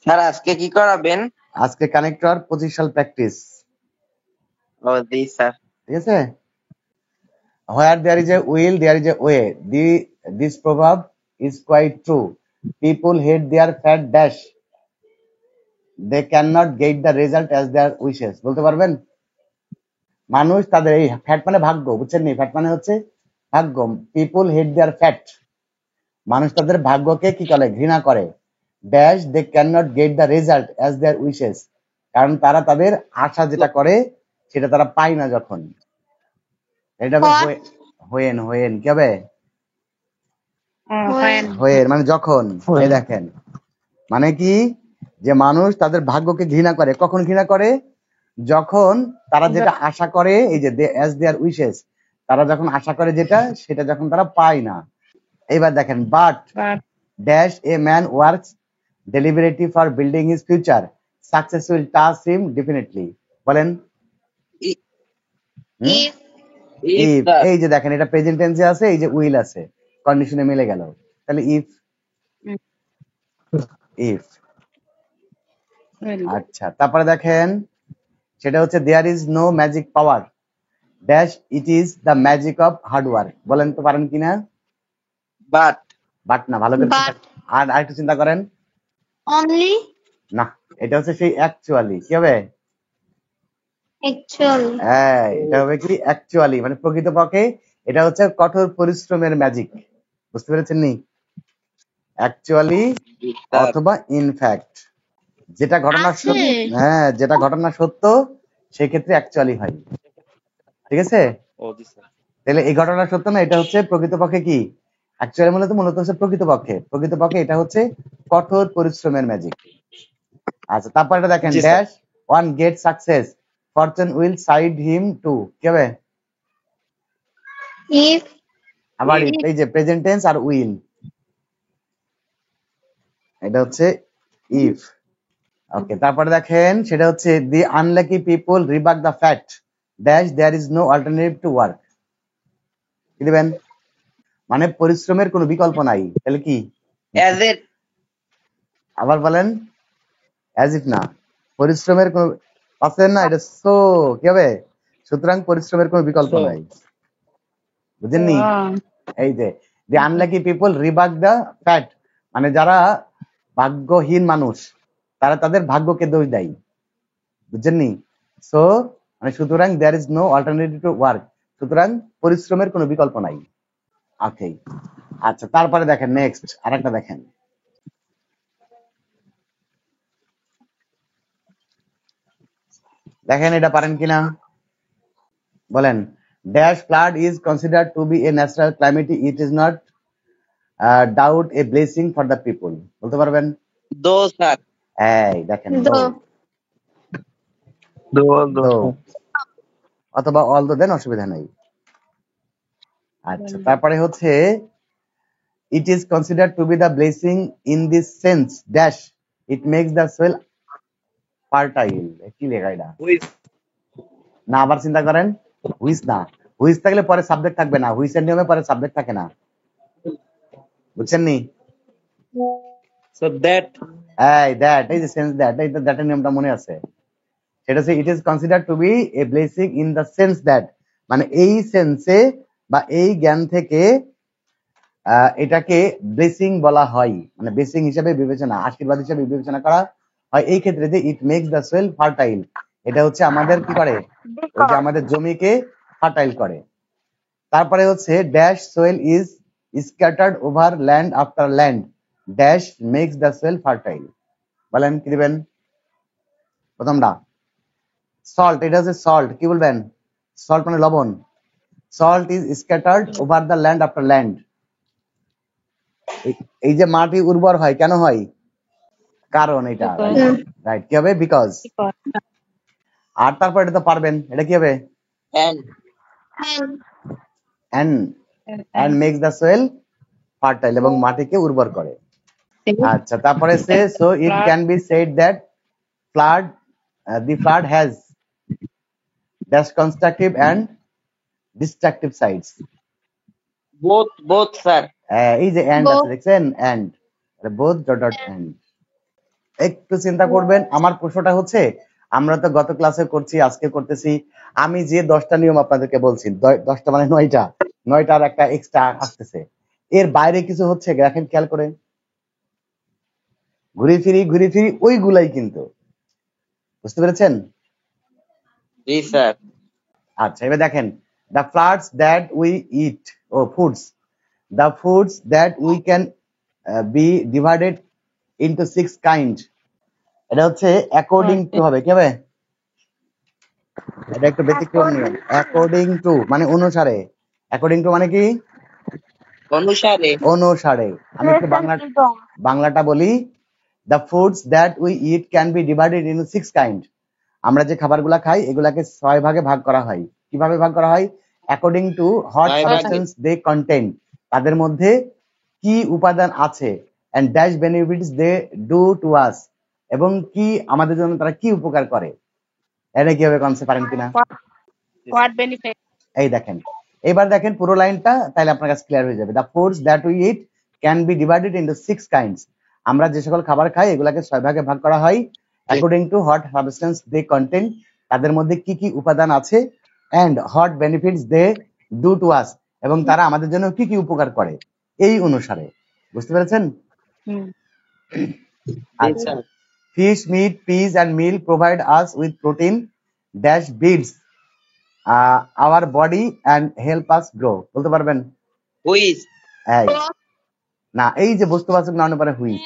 Sir আজকে কি করাবেন? আজকে কানেক্টর পজিশনাল প্র্যাকটিস। ও জি স্যার। ঠিক আছে? Where there is a will, there is a way. This proverb is quite true. People hate their fat dash. They cannot get the result as their wishes. বলতে পারবেন? মানুষ তাদের এই fat মানে ভাগ্য, বুঝছেন নি? ফ্যাট মানে হচ্ছে ভাগ্য। পিপল হেট দেয়ার ফ্যাট, মানুষ তাদের ভাগ্যকে কি করে? ঘৃণা করে। Dash they cannot get the result as their wishes, কারণ তারা তাদের আশা যেটা করে সেটা তারা পায় না। যখন এটা হোয়েন হোয়েন কি হবে? হোয়েন মানে যখন। এই দেখেন মানে কি, যে মানুষ তাদের ভাগ্যকে ঘৃণা করে। কখন ঘৃণা করে? যখন তারা যেটা আশা করে, এই যে অ্যাজ দেয়ার উইশেস, তারা যখন আশা করে যেটা, সেটা যখন তারা পায় না। এইবার দেখেন, but dash a man works deliberately for building his future, success will touch him definitely. বলেন if। এই যে দেখেন, এটা প্রেজেন্ট টেন্সে আছে, এই যে উইল আছে, কন্ডিশনে মিলে গেল। তাহলে ইফ ইফ। আচ্ছা, তারপরে দেখেন, সেটা হচ্ছে there is no magic power dash it is the magic of hard work. বলেন তো পারেন কিনা? বাট বাট না, ভালো করে আর আরেকটু চিন্তা করেন। অনলি না, এটা হচ্ছে সেই অ্যাকচুয়ালি। কি হবে? অ্যাকচুয়ালি। হ্যাঁ, এটা হবে কি অ্যাকচুয়ালি, মানে প্রকৃতপক্ষে এটা হচ্ছে কঠোর পরিশ্রমের ম্যাজিক। বুঝতে পেরেছেন নি? অ্যাকচুয়ালি অথবা ইনফ্যাক্ট, যেটা ঘটনা সত্য, হ্যাঁ যেটা ঘটনা সত্য সেক্ষেত্রে অ্যাকচুয়ালি হয়। ঠিক আছে? তাহলে এই ঘটনা সত্য না, এটা হচ্ছে প্রকৃতপক্ষে কি অ্যাকচুয়ালি, মূলত হচ্ছে প্রকৃতপক্ষে এটা হচ্ছে কঠোর পরিশ্রমের ম্যাজিক। আচ্ছা, তারপর এটা দেখেন, dash one get success Fortune will side him to. কি হবে? ইফ। আবার এই যে প্রেজেন্ট টেন্স আর উইল, এটা হচ্ছে ইফ। ওকে, তারপরে দেখেন, সেটা হচ্ছে the unlucky people rebuke the fat dash there is no alternative to work. কি দিবেন? মানে পরিশ্রমের কোনো বিকল্প নাই। তাহলে কি? As it. আবার বলেন, অ্যাজ ইফ না, পরিশ্রমের কোনো পাচ্ছেন না, এটা সো কি হবে? সুতরাং পরিশ্রমের কোনো বিকল্প নাই। বুঝেননি? এই যে দি unlucky people rebuke the fat, মানে যারা ভাগ্যহীন মানুষ, তারা তাদের ভাগ্যকে দোষ দেয়। বুঝছেননি? সো মানে সুতরাং there is no alternative to work, সুতরাং পরিশ্রমের কোনো বিকল্প নাই। ওকে, আচ্ছা, তারপরে দেখেন নেক্সট আরেকটা দেখেন, দেখেন এটা পারেন কিনা বলেন। Dash flood is considered to be a natural calamity, it is not doubt a blessing for the people. বলতে পারবেন? দো স্যার। এই দেখেন, দো অথবা অল দো দেন, অসুবিধা নাই। আচ্ছা, তারপরে হচ্ছে it is considered to be the blessing in this sense dash it makes the soil fertile. কি লেখা এটা? না, আবার চিন্তা করেন, হুইচ না, হুইচ থাকলে পরে সাবজেক্ট থাকবে না, হুইচের নিয়মে পরে সাবজেক্ট থাকে না। বুঝছেন নি? So that. এই যে সেন্স দ্যাট, এই দ্যাটের নিয়মটা মনে আছে? সেটা হচ্ছে it is considered to be a blessing in the sense that, মানে এই সেন্সে বা এই জ্ঞান থেকে এটাকে ব্লেসিং বলা হয়, মানে ব্লেসিং হিসেবে বিবেচনা, আশীর্বাদ হিসেবে বিবেচনা করা হয় এই ক্ষেত্রে যে it makes the soil fertile, এটা হচ্ছে আমাদের কি করে? ওই যে আমাদের জমিকে ফার্টাইল করে। তারপরে হচ্ছে dash soil is scattered over land after land dash makes the soil fertile. বলেন কি দিবেন? প্রথমটা সল্ট, এটা হচ্ছে সল্ট। কি বলবেন? সল্ট মানে লবণ। Salt is scattered over the land after land. এই যে মাটি উর্বর হয়, কেন হয়? কারণ এটা, রাইট। কি হবে? বিকজ। আর তারপর এটা তো পারবেন, এটা কি হবে? and makes the soil fertile, এবং মাটিকে উর্বর করে। আচ্ছা, তারপরে সে so it can be said that the flood has dash constructive and destructive sides. both sir. এই যে and আছে দেখছেন, and both dot and একটু চিন্তা করবেন। আমার প্রশ্নটা হচ্ছে, আমরা তো গত ক্লাসে করছি, আজকে করতেছি, আমি যে 10টা নিয়ম আপনাদেরকে বলছি, 10টা মানে 9টার একটা এক্সট্রা আসতেছে, এর বাইরে কিছু হচ্ছে দেখেন, খেয়াল করে ঘুরে ফিরি ওইগুলাই কিন্তু, বুঝতে পেরেছেন? জি স্যার। আচ্ছা, এবার দেখেন, the floods that we eat, ও foods, the foods that we can be divided into 6 kind. এটা হচ্ছে অ্যাকর্ডিং টু হবে, কি হবে? এটা একটু ব্যতিক্রম নিয়ম। অ্যাকর্ডিং টু মানে অনুসারে, অ্যাকর্ডিং টু মানে কি? অনুসারে। অনুসারে। আমি একটু বাংলাটা বলি। The foods that we it can be divided into 6 kind. আমরা যে খাবারগুলা খাই এগুলাকে 6 ভাগে ভাগ করা হয়। কিভাবে ভাগ করা হয়? অ্যাকর্ডিং টু হোয়াট 6 ভাগে। সাবস্টেন্স দে কন্টেইন, তাদের মধ্যে কি উপাদান আছে, and dash benefits they do to us, এবং কি আমাদের জন্য তারা কি উপকার করে। এটা কিভাবে কনসেপ্ট পারেন কিনা? What benefit? এই দেখেন, এবার দেখেন পুরো লাইনটা, তাহলে আপনার কাছে ক্লিয়ার হয়ে যাবে। The foods that we it can be divided into 6 kinds. আমরা যে সকল খাবার খাই এগুলাকে 6 ভাগে ভাগ করা হয়, according to what substance they contain, তাদের মধ্যে কি কি উপাদান আছে, and what benefits they do to us, এবং তারা আমাদের জন্য কি কি উপকার করে, এই অনুসারে। বুঝতে পেরেছেন? জি আচ্ছা, sir. fish, meat, peas and meal provide us with protein dash builds our body and help us grow. বলতে পারবেন? হুইচ। এই না, এই যে বস্তুবাচক নাউনের পরে হুইচ,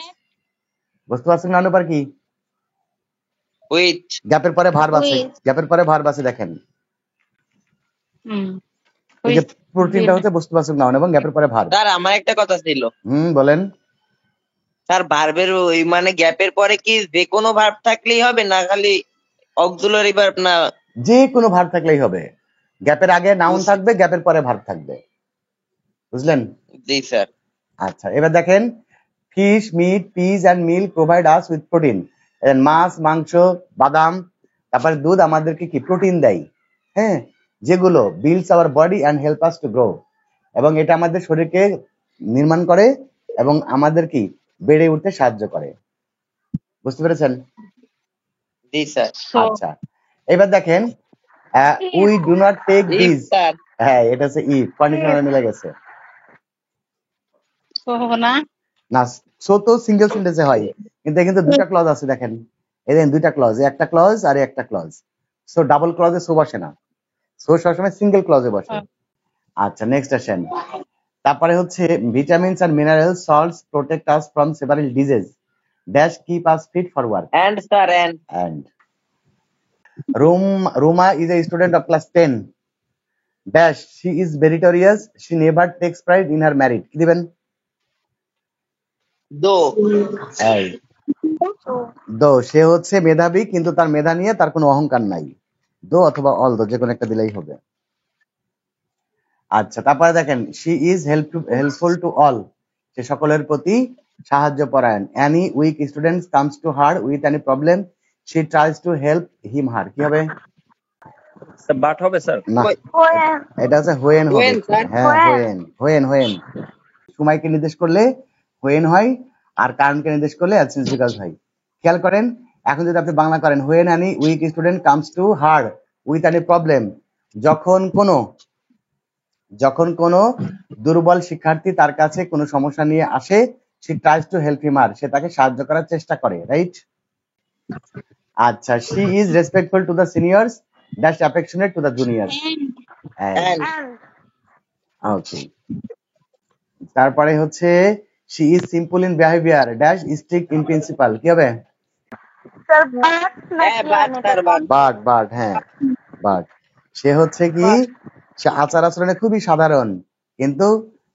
বস্তুবাচক নাউনের পরে কি? হুইচ। গ্যাপের পরে ভার্ব আছে, Which. গ্যাপের পরে ভার্ব আছে, দেখেন Hmm. এই যে Which প্রোটিনটা build. হচ্ছে বস্তুবাচক নাউন এবং গ্যাপের পরে ভার্ব। স্যার আমার একটা কথা ছিল। বলেন। স্যার ভার্বের ওই মানে গ্যাপের পরে কি যে কোনো ভার্ব থাকলেই হবে, না খালি অক্সিলারি ভার্ব? না, যে কোনো ভার্ব থাকলেই হবে। গ্যাপের আগে নাউন থাকবে, গ্যাপের পরে ভার্ব থাকবে। বুঝলেন? জি স্যার। আচ্ছা, এবার দেখেন, fish, meat, peas and meal provide us with protein. মাছ, মাংস, বাদাম, তারপরে দুধ আমাদেরকে কি প্রোটিন দেয়, হ্যাঁ, যেগুলো builds our body and help us to grow, এবং এটা আমাদের শরীরকে নির্মাণ করে এবং আমাদের কি বেড়ে উঠতে সাহায্য করে। বুঝতে পেরেছেন? জি স্যার। So, আচ্ছা, এবার দেখেন, we do not take if this. Sir. হ্যাঁ, এটা হচ্ছে ইফ, কন্ডিশনাল মিলে গেছে। so হবে না? না, সো তো সিঙ্গেল সেন্টেন্সে হয়, কিন্তু এখানে কিন্তু দুইটা ক্লজ আছে, দেখেন এই দেখেন দুইটা ক্লজ, একটা ক্লজ আর একটা ক্লজ। সো ডাবল ক্লজে সো বসে না, সো সবসময় সিঙ্গেল ক্লজে বসে। আচ্ছা, নেক্সট আসেন। তারপরে হচ্ছে vitamins and minerals salts protect us from several disease dash keep us fit for work. And sir and and Roma is a student of class 10 dash she is meritorious, she never takes pride in her merit. কি দিবেন? দো। এই দো, সে হচ্ছে মেধাবী কিন্তু তার মেধা নিয়ে তার কোনো অহংকার নাই। দো অথবা অল দো, যে কোনো একটা দিলেই হবে। আচ্ছা, তারপরে দেখেন, she is helpful to all, সে সকলের প্রতি সাহায্য পরায়ণ। Any weak student comes to her with any problem, she tries to help him her. কি হবে? বাট হবে স্যার। না, এটা হচ্ছে হোয়েন হবে। When, sir? হ্যাঁ, হোয়েন সময়কে নির্দেশ করলে হোয়েন হয়, আর কারণকে নির্দেশ করলে অ্যাবসেন্স বিকজ হয়। খেয়াল করেন, এখন যদি আপনি বাংলা করেন, when any weak student comes to her with any problem, যখন কোনো দুর্বল শিক্ষার্থী তার কাছে কোনো সমস্যা নিয়ে আসে, সে ট্রাইজ টু হেল্প হিম, সে তাকে সাহায্য করার চেষ্টা করে, রাইট? আচ্ছা, she is respectful to the seniors dash affectionate to the juniors. And okay, তারপরে হচ্ছে she is simple in behaviour dash strict in principle. কি হবে? বাট, হ্যাঁ, বাট সে হচ্ছে কি, সে আচার আচরণে খুবই সাধারণ, কিন্তু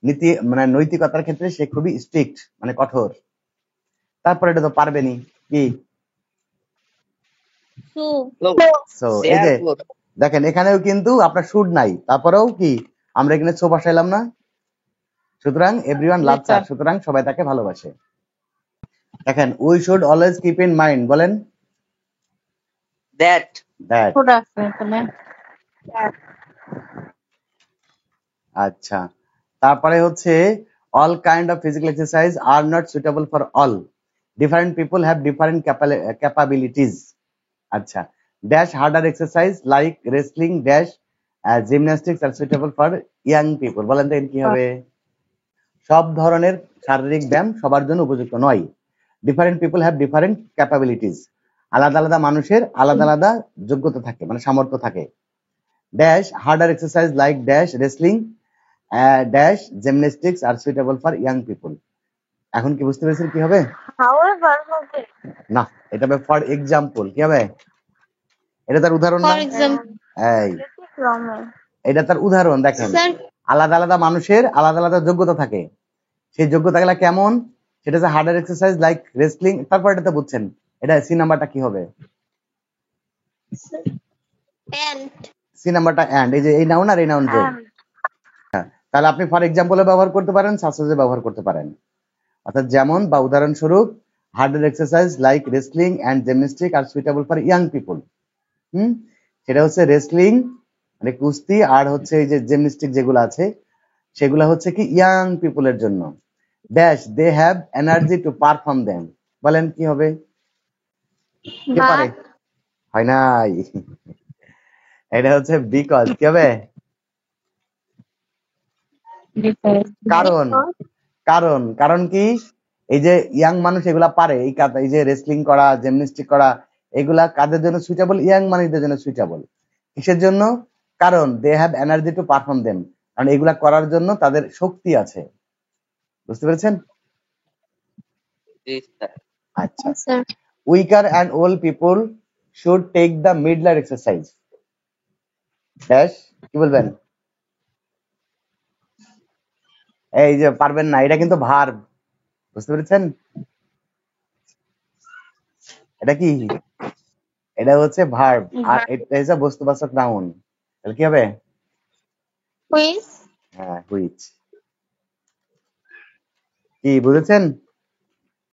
নীতি মানে নৈতিকতার ক্ষেত্রে সে খুবই স্ট্রিক্ট, মানে কঠোর। তারপরে এটা তো পারবেনি কি। সো এই যে দেখেন, এখানেও কিন্তু আপনার শুড নাই, তারপরেও কি আমরা এখানে সো বসাইলাম না। সুতরাং এভরিওয়ান লাভস হার, সুতরাং সবাই তাকে ভালোবাসে। দেখেন, we should always keep in mind, বলেন দ্যাট। দ্যাট। Food আছে এখানে। আচ্ছা, তারপরে হচ্ছে all kind of physical exercise are not suitable for all, different people have different capabilities. আচ্ছা, dash harder exercise like wrestling dash gymnastics are suitable for young people. বলেন তো এর কি হবে? সব ধরনের শারীরিক ব্যায়াম সবার জন্য উপযুক্ত নয়। Different people have different capabilities, আলাদা আলাদা মানুষের আলাদা আলাদা যোগ্যতা থাকে, মানে সামর্থ্য থাকে। Dash harder exercise like dash wrestling dash gymnastics are suitable for young people. এখন কি বুঝতে পেরেছেন কি হবে? However, হবে না, এটা হবে ফর এক্সাম্পল। কি হবে? এটা তার উদাহরণ না? For example, এই ব্যতিক্রমে এটা তার উদাহরণ। দেখেন, sir, আলাদা আলাদা মানুষের আলাদা আলাদা যোগ্যতা থাকে, সেই যোগ্যতাগুলো কেমন সেটা হচ্ছে হার্ডার এক্সারসাইজ লাইক রেসলিং। তারপর এটাতে বুঝছেন এটা সি নাম্বারটা কি হবে? and সি নাম্বারটা অ্যান্ড। এই যে এই নাউন আর এই নাউন যোগ। তাহলে আপনি ফর এক্সাম্পলে ব্যবহার করতে পারেন, সাসেজে ব্যবহার করতে পারেন। অর্থাৎ যেমন বা উদাহরণস্বরূপ harder exercise like wrestling and gymnastic are suitable for young people. সেটা হচ্ছে রেসলিং মানে কুস্তি, আর হচ্ছে এই যে জিমন্যাস্টিক যেগুলো আছে সেগুলো হচ্ছে কি ইয়াং পিপলের জন্য। Dash they have energy to perform them. বলেন কি হবে? কে পারে? হয় নাই। এটা হচ্ছে বিকজ। কি হবে? because কারণ। কারণ কারণ কি? এই যে ইয়াং মানুষ এগুলা পারে, এই যে রেসলিং করা জিমন্যাস্টিক করা এগুলা কাদের জন্য সুইটেবল? ইয়াং মানুষদের জন্য সুইটেবল। কিসের জন্য? কারণ they have energy to perform them, কারণ এগুলা করার জন্য তাদের শক্তি আছে। বুঝতে পেরেছেন? আচ্ছা, sir, weaker and old people should take the midler exercise dash. কি বলবেন? এই যে পারবেন না, এটা কিন্তু ভার্ব। বুঝতে পেরেছেন? এটা কি? এটা হচ্ছে ভার্ব, আর এটা হচ্ছে বস্তুবাচক নাউন। তাহলে কি হবে? which হ্যাঁ, হুইচ। কি বুঝেছেন?